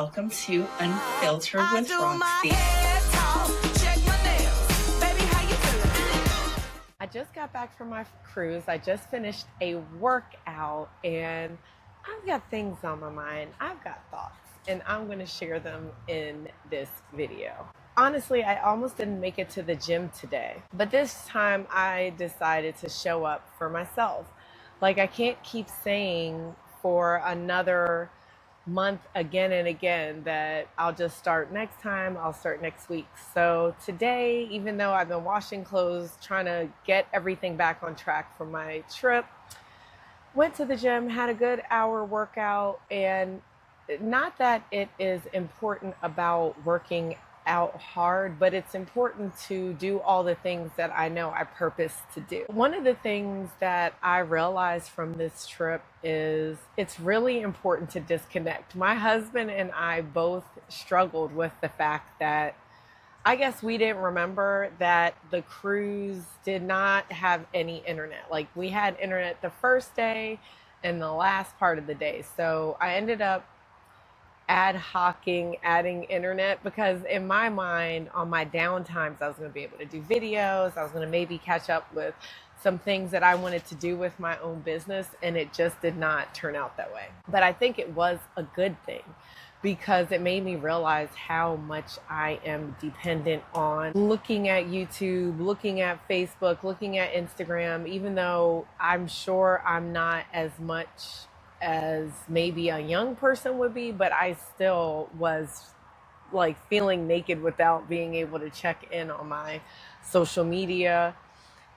welcome to Unfiltered with Roxy. I just got back from my cruise. I just finished a workout and I've got things on my mind. I've got thoughts and I'm going to share them in this video. Honestly, I almost didn't make it to the gym today, but this time I decided to show up for myself. Like, I can't keep saying for another month again and again that I'll just start next time, I'll start next week. So today, even though I've been washing clothes, trying to get everything back on track for my trip, went to the gym, had a good hour workout. And not that it is important about working out hard, but it's important to do all the things that I know I purpose to do. One of the things that I realized from this trip is it's really important to disconnect. My husband and I both struggled with the fact that I guess we didn't remember that the cruise did not have any internet. Like, we had internet the first day and the last part of the day. So I ended up ad hocing, adding internet, because in my mind, on my down times, I was going to be able to do videos. I was going to maybe catch up with some things that I wanted to do with my own business, and it just did not turn out that way. But I think it was a good thing because it made me realize how much I am dependent on looking at YouTube, looking at Facebook, looking at Instagram, even though I'm sure I'm not as much as maybe a young person would be, but I still was like feeling naked without being able to check in on my social media.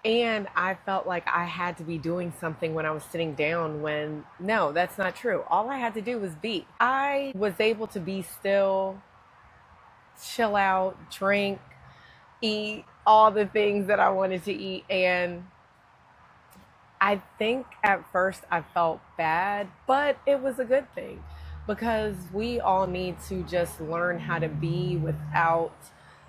And I felt like I had to be doing something when I was sitting down, when no, that's not true. All I had to do was be. I was able to be still, chill out, drink, eat all the things that I wanted to eat. And I think at first I felt bad, but it was a good thing because we all need to just learn how to be without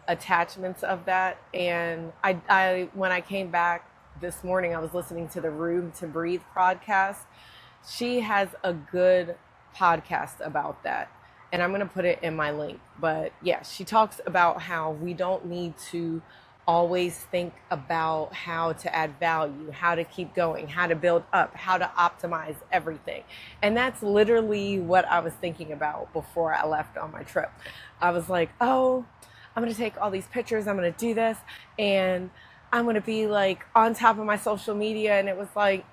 attachments of that. And I when I came back this morning, I was listening to the Room to Breathe podcast. She has a good podcast about that, and I'm going to put it in my link. But yeah, she talks about how we don't need to always think about how to add value, how to keep going, how to build up, how to optimize everything. And that's literally what I was thinking about before I left on my trip. I was like, oh, I'm going to take all these pictures, I'm going to do this, and I'm going to be like on top of my social media. And it was like,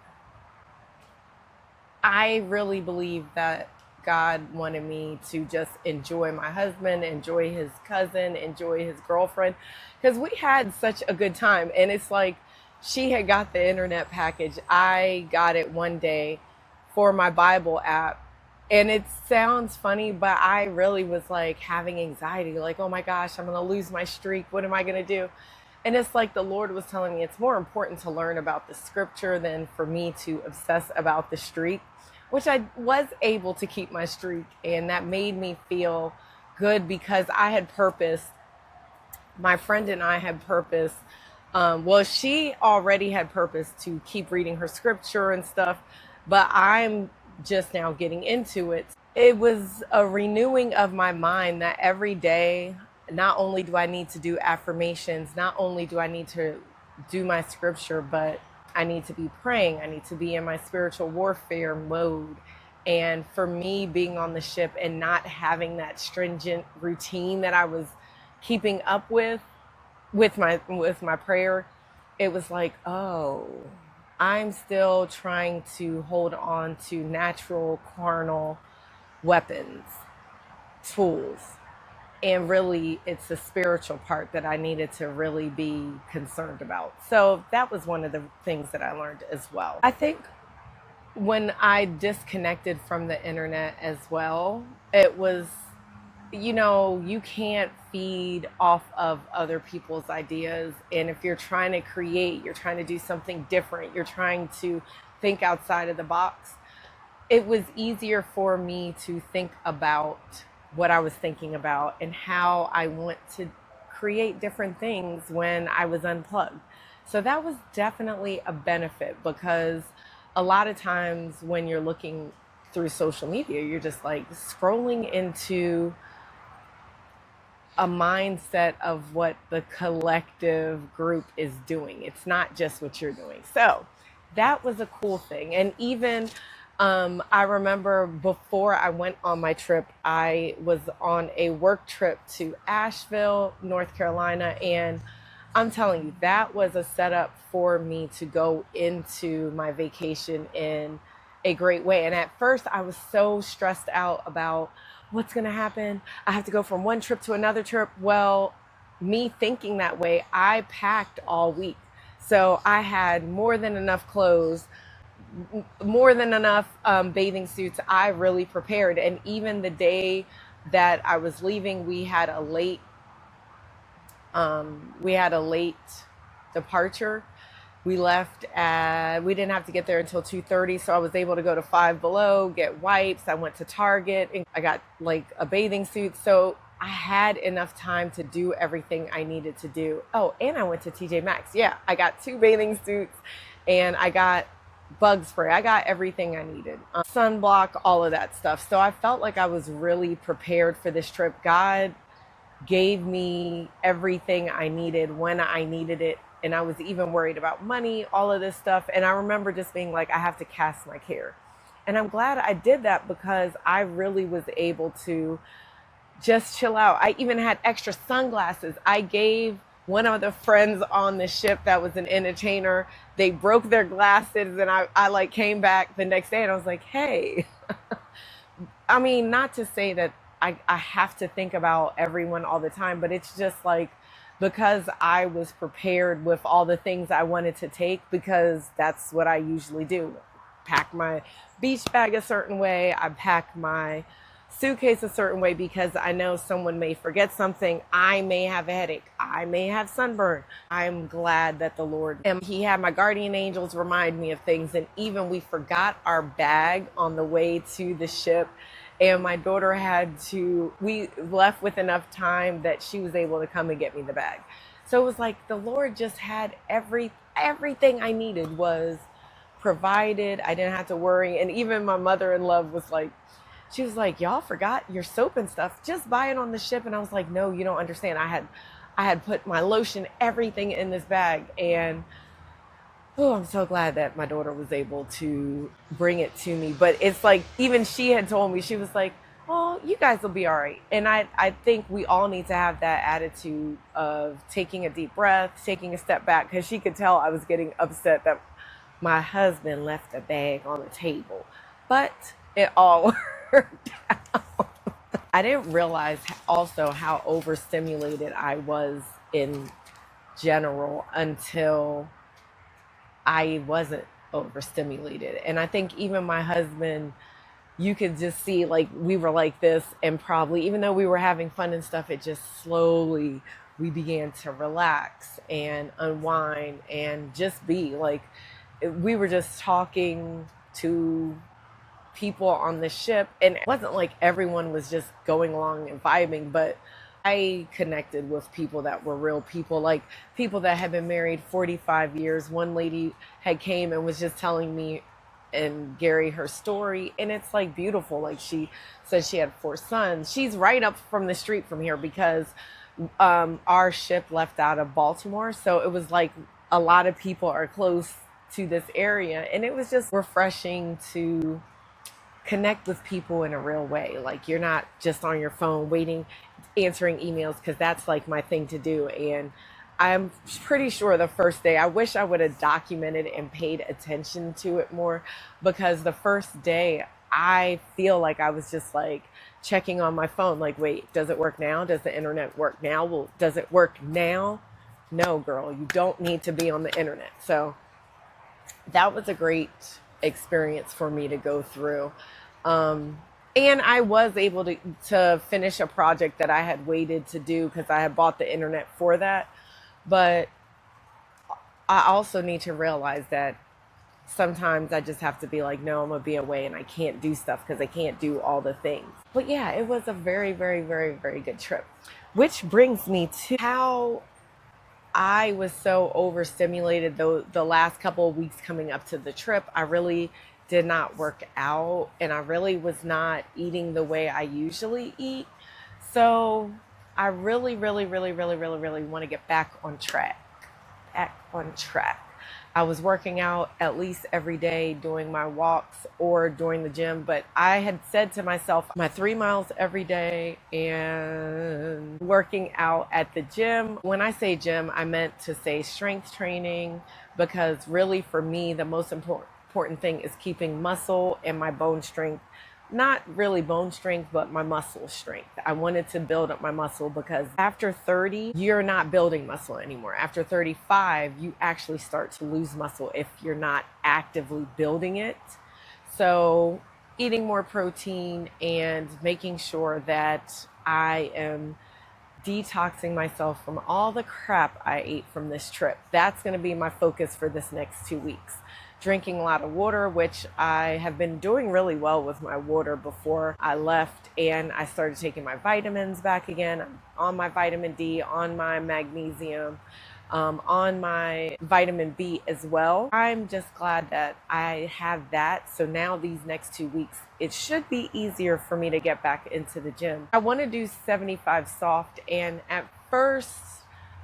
I really believe that God wanted me to just enjoy my husband, enjoy his cousin, enjoy his girlfriend, because we had such a good time. And it's like, she had got the internet package. I got it one day for my Bible app. And it sounds funny, but I really was like having anxiety, like, oh my gosh, I'm going to lose my streak. What am I going to do? And it's like the Lord was telling me it's more important to learn about the scripture than for me to obsess about the streak, which I was able to keep my streak. And that made me feel good because I had purpose. My friend and I had purpose. Well, she already had purpose to keep reading her scripture and stuff, but I'm just now getting into it. It was a renewing of my mind that every day, not only do I need to do affirmations, not only do I need to do my scripture, but I need to be praying. I need to be in my spiritual warfare mode. And for me, being on the ship and not having that stringent routine that I was keeping up with my prayer, it was like, oh, I'm still trying to hold on to natural carnal weapons, tools. And really, it's the spiritual part that I needed to really be concerned about. So that was one of the things that I learned as well. I think when I disconnected from the internet as well, it was, you can't feed off of other people's ideas. And if you're trying to create, you're trying to do something different, you're trying to think outside of the box, it was easier for me to think about what I was thinking about and how I want to create different things when I was unplugged. So that was definitely a benefit because a lot of times when you're looking through social media, you're just like scrolling into a mindset of what the collective group is doing. It's not just what you're doing. So that was a cool thing. And even I remember before I went on my trip, I was on a work trip to Asheville, North Carolina. And I'm telling you, that was a setup for me to go into my vacation in a great way. And at first I was so stressed out about what's going to happen. I have to go from one trip to another trip. Well, me thinking that way, I packed all week. So I had more than enough clothes, more than enough bathing suits. I really prepared. And even the day that I was leaving, we had a late departure. We left we didn't have to get there until 2:30, so I was able to go to Five Below, get wipes. I went to Target and I got like a bathing suit. So I had enough time to do everything I needed to do. Oh, and I went to TJ Maxx. Yeah, I got 2 bathing suits and I got bug spray. I got everything I needed. Sunblock, all of that stuff. So I felt like I was really prepared for this trip. God gave me everything I needed when I needed it. And I was even worried about money, all of this stuff. And I remember just being like, I have to cast my care. And I'm glad I did that because I really was able to just chill out. I even had extra sunglasses. I gave one of the friends on the ship that was an entertainer, they broke their glasses, and I like came back the next day and I was like, hey, I mean, not to say that I have to think about everyone all the time, but it's just like because I was prepared with all the things I wanted to take, because that's what I usually do. Pack my beach bag a certain way. I pack my suitcase a certain way because I know someone may forget something. I may have a headache. I may have sunburn. I'm glad that the Lord, and He had my guardian angels remind me of things. And even we forgot our bag on the way to the ship. And my daughter we left with enough time that she was able to come and get me the bag. So it was like the Lord just had everything I needed was provided. I didn't have to worry. And even my mother-in-law was like, she was like, y'all forgot your soap and stuff. Just buy it on the ship. And I was like, no, you don't understand. I had put my lotion, everything in this bag. And oh, I'm so glad that my daughter was able to bring it to me. But it's like, even she had told me, she was like, oh, you guys will be all right. And I think we all need to have that attitude of taking a deep breath, taking a step back, because she could tell I was getting upset that my husband left the bag on the table. But it all worked out. I didn't realize also how overstimulated I was in general until I wasn't overstimulated. And I think even my husband, you could just see like we were like this, and probably even though we were having fun and stuff, it just slowly we began to relax and unwind and just be like, we were just talking to people on the ship, and it wasn't like everyone was just going along and vibing, but I connected with people that were real people, like people that had been married 45 years. One lady had came and was just telling me and Gary her story, and it's like beautiful. Like she said she had 4 sons. She's right up from the street from here because our ship left out of Baltimore, so it was like a lot of people are close to this area, and it was just refreshing to connect with people in a real way. Like you're not just on your phone waiting, answering emails, because that's like my thing to do. And I'm pretty sure the first day, I wish I would have documented and paid attention to it more, because the first day I feel like I was just like checking on my phone, like, wait, does it work now? Does the internet work now? Well, does it work now? No, girl, you don't need to be on the internet. So that was a great experience for me to go through. And I was able to finish a project that I had waited to do because I had bought the internet for that. But I also need to realize that sometimes I just have to be like, no, I'm going to be away and I can't do stuff because I can't do all the things. But yeah, it was a very, very, very, very good trip. Which brings me to how I was so overstimulated the last couple of weeks coming up to the trip. I really did not work out, and I really was not eating the way I usually eat. So I really, really, really, really, really, really want to get back on track. Back on track. I was working out at least every day, doing my walks or doing the gym, but I had said to myself, my 3 miles every day and working out at the gym. When I say gym, I meant to say strength training, because really for me, the most important thing is keeping muscle and my bone strength. Not really bone strength, but my muscle strength. I wanted to build up my muscle, because after 30, you're not building muscle anymore. After 35, you actually start to lose muscle if you're not actively building it. So eating more protein and making sure that I am detoxing myself from all the crap I ate from this trip. That's going to be my focus for this next 2 weeks. Drinking a lot of water, which I have been doing really well with my water before I left, and I started taking my vitamins back again. I'm on my vitamin D, on my magnesium, on my vitamin B as well. I'm just glad that I have that. So now these next 2 weeks, it should be easier for me to get back into the gym. I want to do 75 soft, and at first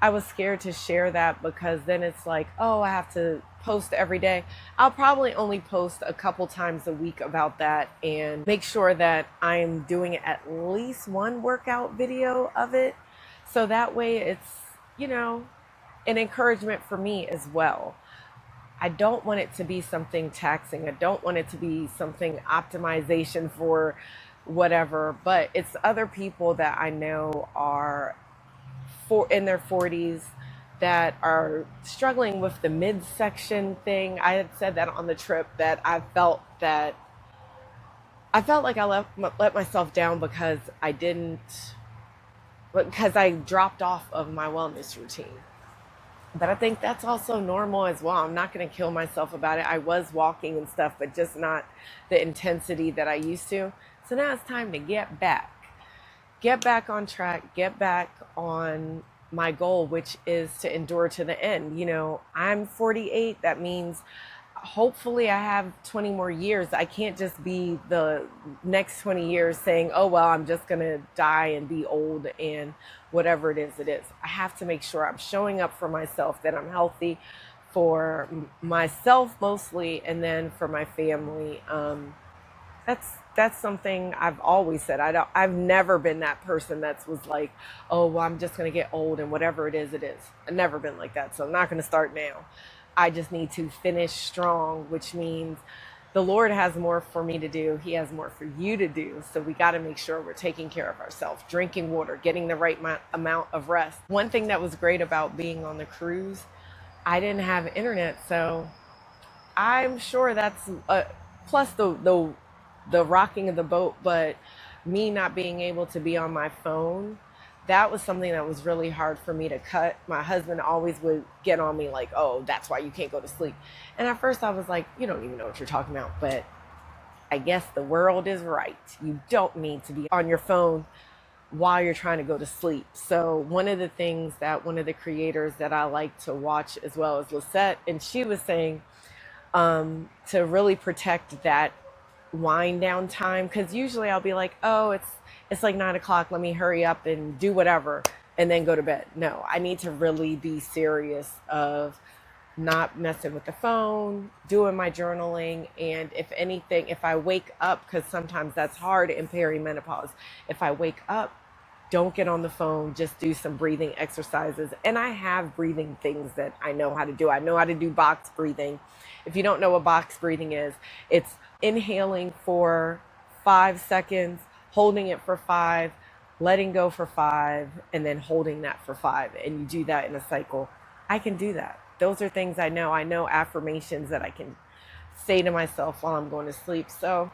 I was scared to share that, because then it's like, oh, I have to post every day. I'll probably only post a couple times a week about that, and make sure that I'm doing at least one workout video of it. So that way it's, an encouragement for me as well. I don't want it to be something taxing. I don't want it to be something optimization for whatever, but it's other people that I know are in their 40s that are struggling with the midsection thing. I had said that on the trip, that I felt like I let myself down because I dropped off of my wellness routine. But I think that's also normal as well. I'm not going to kill myself about it. I was walking and stuff, but just not the intensity that I used to. So now it's time to get back on track, get back on my goal, which is to endure to the end. I'm 48. That means hopefully I have 20 more years. I can't just be the next 20 years saying, oh, well, I'm just going to die and be old and whatever it is, it is. I have to make sure I'm showing up for myself, that I'm healthy for myself mostly, and then for my family. That's something I've always said. I've never been that person that was like, oh, well, I'm just going to get old and whatever it is, it is. I've never been like that. So I'm not going to start now. I just need to finish strong, which means the Lord has more for me to do. He has more for you to do. So we got to make sure we're taking care of ourselves, drinking water, getting the right amount of rest. One thing that was great about being on the cruise, I didn't have internet. So I'm sure that's plus the rocking of the boat, but me not being able to be on my phone, that was something that was really hard for me to cut. My husband always would get on me like, oh, that's why you can't go to sleep. And at first I was like, you don't even know what you're talking about. But I guess the world is right. You don't need to be on your phone while you're trying to go to sleep. So one of the things that one of the creators that I like to watch as well is Lisette, and she was saying to really protect that wind down time, because usually I'll be like, oh, it's like 9 o'clock, let me hurry up and do whatever and then go to bed. No, I need to really be serious of not messing with the phone, doing my journaling, and if anything, if I wake up, because sometimes that's hard in perimenopause, if I wake up, don't get on the phone, just do some breathing exercises. And I have breathing things that I know how to do. I know how to do box breathing. If you don't know what box breathing is, it's inhaling for 5 seconds, holding it for 5, letting go for 5, and then holding that for 5. And you do that in a cycle. I can do that. Those are things I know. I know affirmations that I can say to myself while I'm going to sleep. So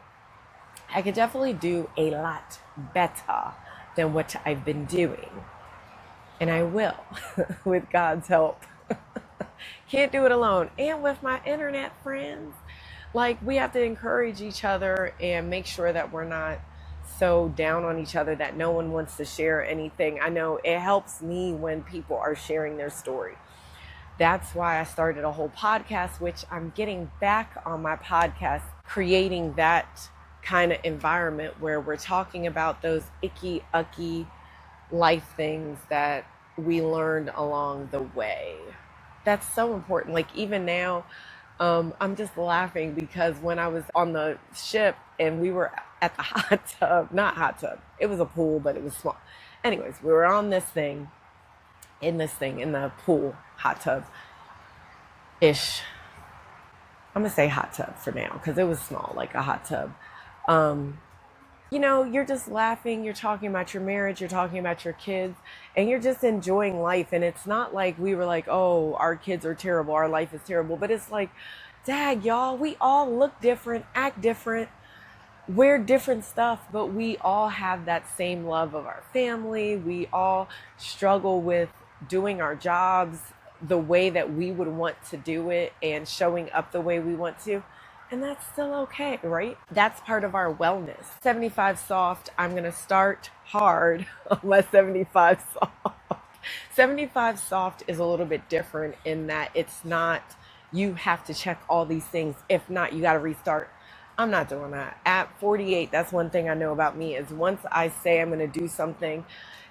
I could definitely do a lot better than what I've been doing. And I will, with God's help. Can't do it alone. And with my internet friends, like, we have to encourage each other and make sure that we're not so down on each other that no one wants to share anything. I know it helps me when people are sharing their story. That's why I started a whole podcast, which I'm getting back on my podcast, creating that kind of environment where we're talking about those icky, ucky life things that we learned along the way. That's so important. Like even now, I'm just laughing because when I was on the ship and we were at the hot tub, not hot tub, it was a pool, but it was small. Anyways, we were on this thing, in the pool, hot tub ish. I'm gonna say hot tub for now because it was small, like a hot tub. Um, you're just laughing, you're talking about your marriage, you're talking about your kids, and you're just enjoying life. And it's not like we were like, oh, our kids are terrible, our life is terrible. But it's like, dag, y'all, we all look different, act different, wear different stuff, but we all have that same love of our family. We all struggle with doing our jobs the way that we would want to do it and showing up the way we want to. And that's still okay, right? That's part of our wellness. 75 soft, I'm going to start hard unless 75 soft. 75 soft is a little bit different in that it's not, you have to check all these things. If not, you got to restart. I'm not doing that. At 48, that's one thing I know about me is once I say I'm going to do something,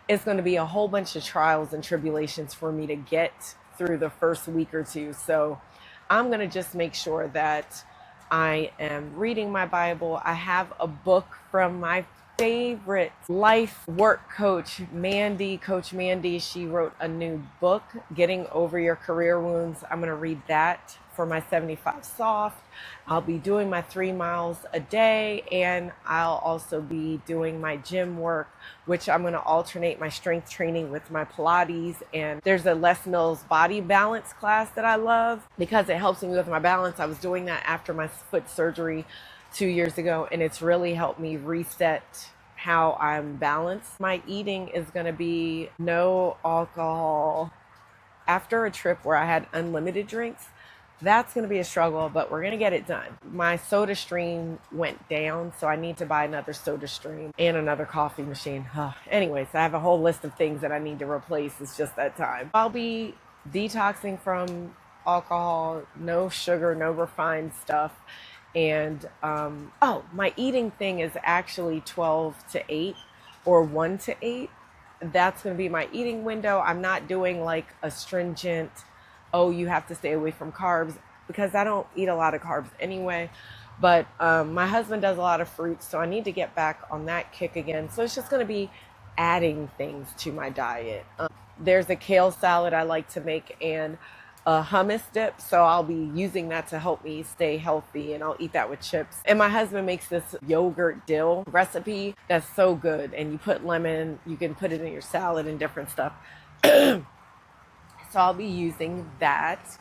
it's going to be a whole bunch of trials and tribulations for me to get through the first week or two. So I'm going to just make sure that I am reading my Bible. I have a book from my favorite life work coach, Coach Mandy. She wrote a new book, Getting Over Your Career Wounds. I'm going to read that for my 75 soft. I'll be doing my 3 miles a day, and I'll also be doing my gym work, which I'm going to alternate my strength training with my Pilates. And there's a Les Mills body balance class that I love because it helps me with my balance. I was doing that after my foot surgery 2 years ago, and it's really helped me reset how I'm balanced. My eating is going to be no alcohol. After a trip where I had unlimited drinks, that's going to be a struggle, but we're going to get it done. My soda stream went down, so I need to buy another soda stream and another coffee machine. Anyways, I have a whole list of things that I need to replace. It's just that time. I'll be detoxing from alcohol, no sugar, no refined stuff. And my eating thing is actually 12 to 8 or 1 to 8. That's going to be my eating window. I'm not doing like a stringent, oh, you have to stay away from carbs, because I don't eat a lot of carbs anyway. But my husband does a lot of fruits, so I need to get back on that kick again. So it's just going to be adding things to my diet. There's a kale salad I like to make and a hummus dip, so I'll be using that to help me stay healthy, and I'll eat that with chips. And my husband makes this yogurt dill recipe that's so good, and you put lemon, you can put it in your salad and different stuff. So I'll be using that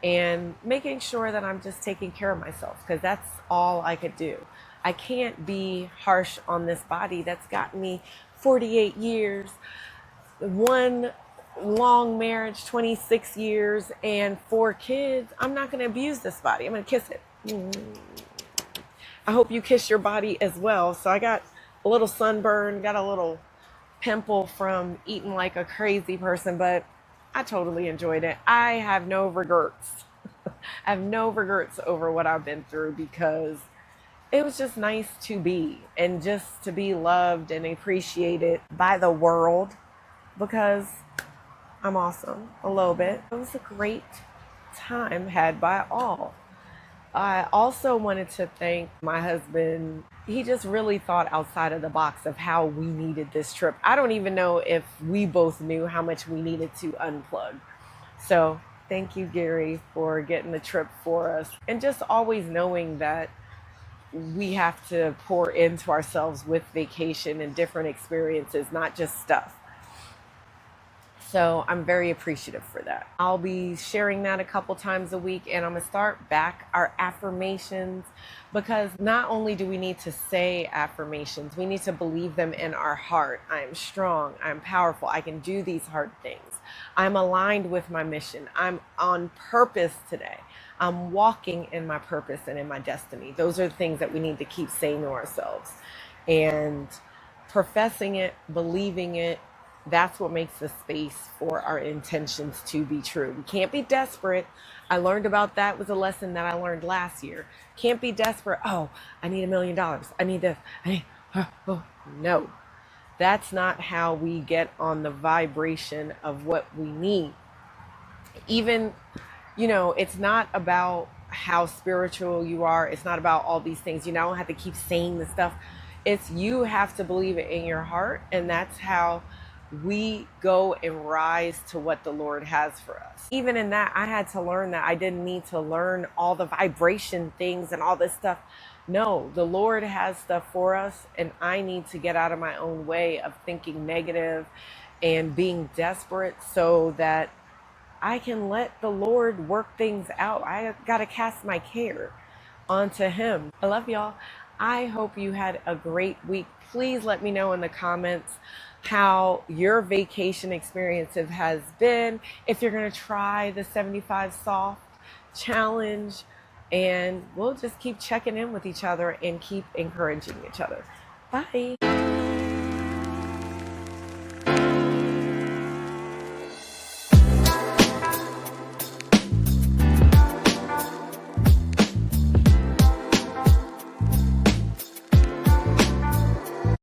and making sure that I'm just taking care of myself, because that's all I could do. I can't be harsh on this body that's gotten me 48 years, one long marriage, 26 years, and 4 kids. I'm not going to abuse this body. I'm going to kiss it. I hope you kiss your body as well. So I got a little sunburn, got a little pimple from eating like a crazy person, but I totally enjoyed it. I have no regrets. I have no regrets over what I've been through, because it was just nice to be, and just to be loved and appreciated by the world, because I'm awesome a little bit. It was a great time had by all. I also wanted to thank my husband. He just really thought outside of the box of how we needed this trip. I don't even know if we both knew how much we needed to unplug. So thank you, Gary, for getting the trip for us. And just always knowing that we have to pour into ourselves with vacation and different experiences, not just stuff. So I'm very appreciative for that. I'll be sharing that a couple times a week, and I'm going to start back our affirmations, because not only do we need to say affirmations, we need to believe them in our heart. I am strong. I'm powerful. I can do these hard things. I'm aligned with my mission. I'm on purpose today. I'm walking in my purpose and in my destiny. Those are the things that we need to keep saying to ourselves, and professing it, believing it, That's what makes the space for our intentions to be true. We can't be desperate. I learned about that was a lesson that I learned last year. Can't be desperate. Oh, I need $1,000,000. I need this. I need, oh. No, that's not how we get on the vibration of what we need. Even, it's not about how spiritual you are. It's not about all these things. You don't have to keep saying the stuff. It's you have to believe it in your heart. And that's how we go and rise to what the Lord has for us. Even in that, I had to learn that I didn't need to learn all the vibration things and all this stuff. No, the Lord has stuff for us, and I need to get out of my own way of thinking negative and being desperate so that I can let the Lord work things out. I got to cast my care onto Him. I love y'all. I hope you had a great week. Please let me know in the comments how your vacation experience has been. If you're going to try the 75 soft challenge, and we'll just keep checking in with each other and keep encouraging each other. Bye.